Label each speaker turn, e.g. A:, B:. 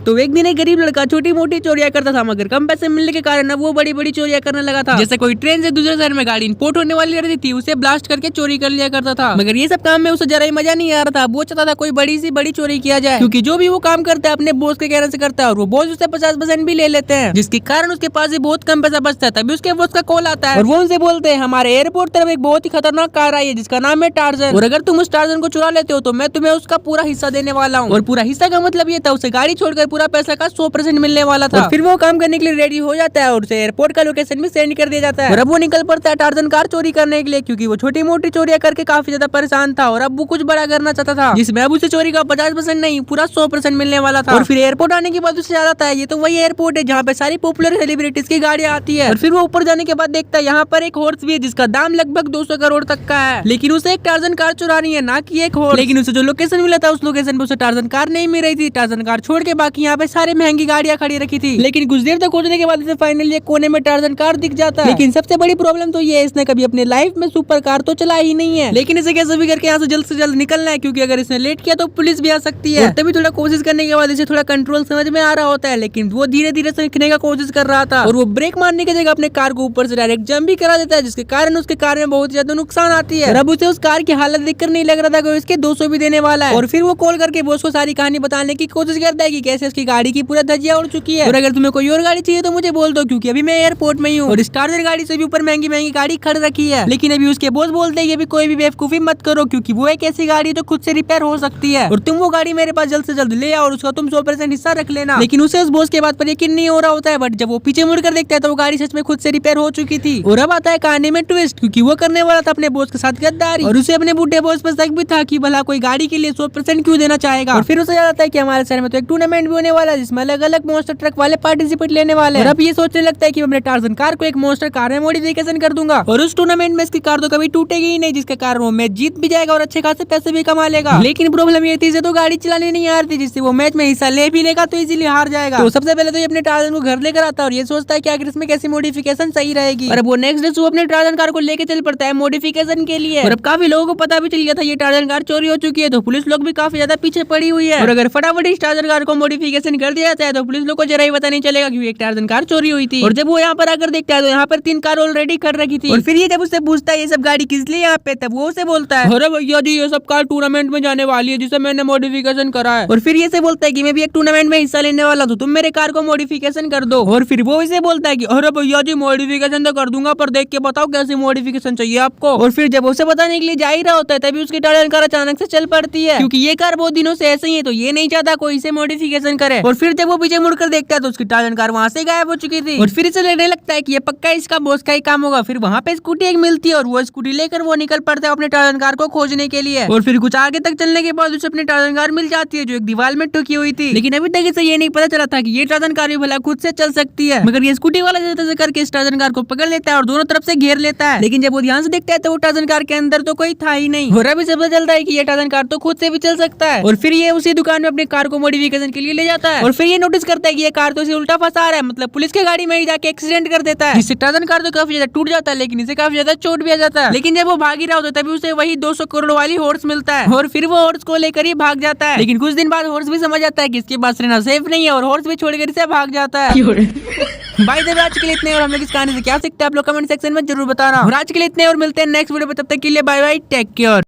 A: तो एक दिन एक गरीब लड़का छोटी मोटी चोरियां करता था, मगर कम पैसे मिलने के कारण अब वो बड़ी बड़ी चोरियां करने लगा था। जैसे कोई ट्रेन से दूसरे शहर में गाड़ी इंपोर्ट होने वाली रहती थी, उसे ब्लास्ट करके चोरी कर लिया करता था। मगर ये सब काम में उसे जरा ही मजा नहीं आ रहा था। वो चाहता था कोई बड़ी सी बड़ी चोरी किया जाए, क्योंकि जो भी वो काम करता है अपने बॉस के कहने से करता है और वो बॉस उससे 50% भी ले लेते हैं, जिसके कारण उसके पास ही बहुत कम पैसा बचता है। तभी उसके बॉस का कॉल आता है और वो उनसे बोलते हैं हमारे एयरपोर्ट तरफ एक बहुत ही खतरनाक कार आई है जिसका नाम है टार्जन, और अगर तुम उस टार्जन को चुरा लेते हो तो मैं तुम्हें उसका पूरा हिस्सा देने वाला हूँ। और पूरा हिस्सा का मतलब ये था उसे गाड़ी छोड़कर पूरा पैसा का 100% मिलने वाला था। और फिर वो काम करने के लिए रेडी हो जाता है और उसे एयरपोर्ट का लोकेशन भी सेंड कर दिया जाता है। और अब वो निकल पड़ता है टार्जन कार चोरी करने के लिए, क्योंकि वो छोटी मोटी चोरियां करके काफी ज्यादा परेशान था और अब वो कुछ बड़ा करना चाहता था, जिसमें अब उसे चोरी का 50% नहीं पूरा 100% मिलने वाला था। और फिर एयरपोर्ट आने के बाद उसे याद आता है ये तो वही एयरपोर्ट है जहाँ पे सारी पॉपुलर सेलिब्रिटीज की गाड़ियाँ आती है। और फिर वो ऊपर जाने के बाद देखता है यहाँ पर एक हॉर्स भी है जिसका दाम लगभग 200 करोड़ तक का है, लेकिन उसे एक टार्जन कार चुरानी है, ना कि एक हॉर्स। लेकिन उसे जो लोकेशन मिला था उस लोकेशन पे उसे टार्जन कार नहीं मिल रही थी। टार्जन कार छोड़ के बाकी यहाँ पे सारी महंगी गाड़ियाँ खड़ी रखी थी। लेकिन कुछ देर तक खोजने के बाद इसे फाइनली एक कोने में टार्जन कार दिख जाता है। लेकिन सबसे बड़ी प्रॉब्लम तो ये है इसने कभी अपने लाइफ में सुपर कार तो चला ही नहीं है। लेकिन इसे कैसे भी करके यहाँ से जल्द निकलना है, क्योंकि अगर इसने लेट किया तो पुलिस भी आ सकती है। तभी थोड़ा कोशिश करने के बाद इसे थोड़ा कंट्रोल समझ में आ रहा होता है, लेकिन वो धीरे धीरे सीखने का कोशिश कर रहा था और वो ब्रेक मारने की जगह अपने कार को ऊपर से डायरेक्ट जंप भी करा देता है, जिसके कारण उसके कार में बहुत ज्यादा नुकसान आती है। और अब उसे उस कार की हालत देखकर नहीं लग रहा था कि इसके 200 भी देने वाला है। और फिर वो कॉल करके बॉस को सारी कहानी बताने की कोशिश करता है कि कैसे उसकी गाड़ी की पूरा धज्जियां उड़ चुकी है। और अगर तुम्हें कोई और गाड़ी चाहिए तो मुझे बोल दो, क्योंकि अभी मैं एयरपोर्ट में ही हूँ और इस टार्जन गाड़ी से भी ऊपर महंगी महंगी गाड़ी खड़ रखी है। लेकिन अभी उसके बॉस बोलते हैं कि अभी कोई भी बेवकूफी मत करो, क्योंकि वो एक ऐसी गाड़ी तो खुद से रिपेयर हो सकती है और तुम वो गाड़ी मेरे पास जल्द से जल्द ले आओ और उसका तुम 100% हिस्सा रख लेना। लेकिन उसे उस बॉस के बात पर यकीन नहीं हो रहा होता है, बट जब वो पीछे मुड़कर देखता है तो वो गाड़ी सच में खुद से रिपेयर हो चुकी थी। और अब आता है कहानी में ट्विस्ट, क्योंकि वो करने वाला था अपने बॉस के साथ गद्दारी और उसे अपने बूढ़े बॉस पर शक भी था कि भला कोई गाड़ी के लिए 100% क्यों देना चाहेगा। और फिर उसे याद आता है कि हमारे शहर में तो एक टूर्नामेंट भी होने वाला है जिसमें अलग अलग मॉन्स्टर ट्रक वाले पार्टिसिपेट लेने वाले हैं। और अब ये सोचने लगता है कि मैं अपने टार्जन कार को एक मॉन्स्टर कार में मॉडिफिकेशन कर दूंगा और उस टूर्नामेंट में इसकी कार तो कभी टूटेगी ही नहीं, जिसके कारण वो मैच जीत भी जाएगा और अच्छे खासे पैसे भी कमा लेगा। लेकिन प्रॉब्लम ये थी इसे तो गाड़ी चलानी नहीं आ रही थी, जिससे वो मैच में हिस्सा ले भी लेगा तो इजीली हार जाएगा। तो सबसे पहले तो ये अपने टार्जन को घर लेकर आता है और ये सोचता है कि आखिर इसमें कैसी मॉडिफिकेशन सही रहेगी। और अब वो नेक्स्ट डे अपने टार्जन कार को लेके चल पड़ता है मॉडिफिकेशन के लिए। और अब काफी लोगों को पता भी चल गया था ये टार्जन कार चोरी हो चुकी है, तो पुलिस लोग भी काफी ज्यादा पीछे पड़ी हुई है। और अगर फटाफट इस टार्जन कार को मॉडिफिकेशन कर दिया जाता है तो पुलिस लोग को जरा ही पता नहीं चलेगा कि एक टार्जन कार चोरी हुई थी। और जब वो यहाँ पर आकर देखता है तो यहाँ पर 3 कार ऑलरेडी खड़ रखी थी। और फिर ये जब उससे पूछता है ये सब गाड़ी किस लिए यहाँ पे, तब वो उसे बोलता है अरे भैया जी ये सब कार टूर्नामेंट में जाने वाली है जिसे मैंने मॉडिफिकेशन करा है। और फिर ये से बोलता है कि मैं भी एक टूर्नामेंट में हिस्सा लेने वाला हूँ, तुम मेरे कार को मॉडिफिकेशन कर दो। और फिर वो इसे बोलता है कि अरे भैया जी मॉडिफिकेशन तो कर दूंगा, पर देख के बताओ कैसी मॉडिफिकेशन चाहिए आपको। और फिर जब उसे बताने के लिए जा ही रहा होता है तभी उसकी टार्जन कार अचानक से चल पड़ती है, क्योंकि ये कार बहुत दिनों से ऐसे ही है तो ये नहीं चाहता कोई इसे मॉडिफिकेशन करे। और फिर जब वो पीछे मुड़कर देखता है तो उसकी टार्जन कार वहाँ से गायब हो चुकी थी। और फिर इसे लगने लगता है कि ये पक्का इसका बॉस का ही काम होगा। फिर वहाँ पे स्कूटी एक मिलती है और वो स्कूटी लेकर वो निकल पड़ता है अपने टार्जन कार को खोजने के लिए। और फिर कुछ आगे तक चलने के बाद उसे अपनी टार्जन कार मिल जाती है जो एक दीवार में ठुकी हुई थी। लेकिन अभी तक इसे ये नहीं पता चला था कि ये टार्जन कार भी भला खुद से चल सकती है, मगर ये स्कूटी वाला जैसे करके इस टार्जन कार को पकड़ लेता है और दोनों तरफ से घेर लेता है। लेकिन जब वो ध्यान से देखता है तो वो टार्जन कार के अंदर तो कोई था ही नहीं। और अभी से पता चलता है कि ये टार्जन कार तो खुद से भी चल सकता है। और फिर ये उसी दुकान में अपनी कार को मॉडिफिकेशन के लिए ले जाता है। और फिर ये नोटिस करता है कि ये कार तो इसे उल्टा फंसा रहा है, मतलब पुलिस की गाड़ी में ही जाके एक्सीडेंट कर देता है, जिससे टार्जन कार तो काफी ज्यादा टूट जाता है, लेकिन इसे काफी ज्यादा चोट भी आ जाता है। लेकिन जब वो भाग ही रहा होता है तभी उसे वही 200 करोड़ वाली हॉर्स मिलता है और फिर वो हॉर्स को लेकर ही भाग जाता है। लेकिन कुछ दिन बाद हॉर्स भी समझ आता है कि इसके पास रहना सेफ नहीं है और हॉर्स भी छोड़कर इसे भाग जाता है। भाई देव आज के लिए इतने और हम लोग इस कहानी से क्या सीखते हैं आप लोग कमेंट सेक्शन में जरूर बताना। और आज के लिए इतने और मिलते हैं नेक्स्ट वीडियो में, तब तक के लिए बाय बाय, टेक केयर।